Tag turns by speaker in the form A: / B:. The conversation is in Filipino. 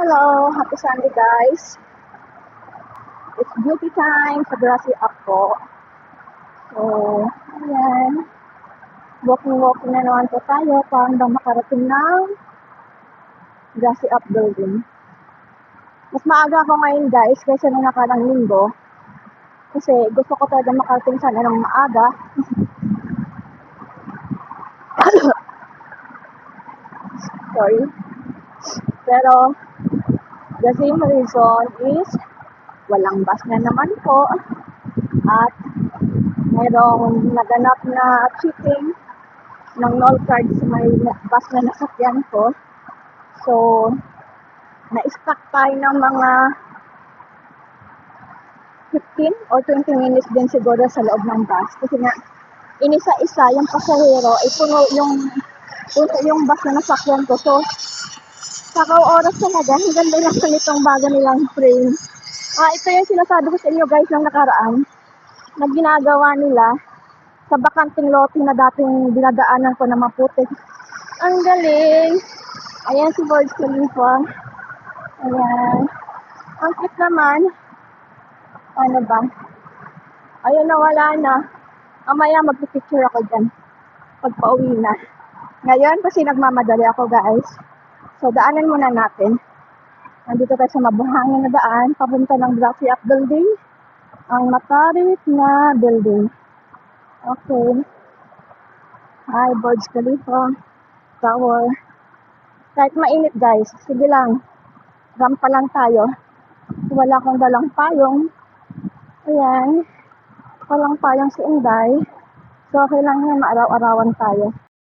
A: Hello, happy Sunday guys. It's beauty time sa Grassy Up po. So, ayan. Walking na naman po tayo hanggang makarating ng Grassy Up building. Mas maaga ako ngayon guys kaysa nung nakarang linggo. Kasi gusto ko talaga makarating sana ng maaga. Sorry. Pero, the same reason is walang bus na naman po. At mayroong naganap na cheating ng null card sa may bus na nasakyan ko. So, na-stuck tayo ng mga 15 or 20 minutes din siguro sa loob ng bus. Kasi nga, inisa-isa yung pasahero, ay puno yung bus na nasakyan ko. So, sakaw oras talaga, hanggang doon lang nitong bago nilang frame. Ito yung sinasabi ko sa inyo guys ng nakaraan, na ginagawa nila sa bakanting lote na dating dinadaanan ko na maputi. Ang galing! Ayan si Burj Khalifa. Ayan. Ang cute naman. Ano ba? Ayun na, wala na. Mamaya magpipicture ako dyan. Pag pauwi na. Ngayon, kasi nagmamadali ako guys. So, daanan muna natin. Nandito tayo sa mabuhangin na daan. Papunta ng Grassy Up building. Ang matarik na building. Okay. Hi, Burj Khalifa Tower. Kahit mainit guys, sige lang. Rampa lang tayo. Wala akong dalang payong. Ayan. Walang payong si Inday. So, okay lang yan, maaraw-arawan tayo.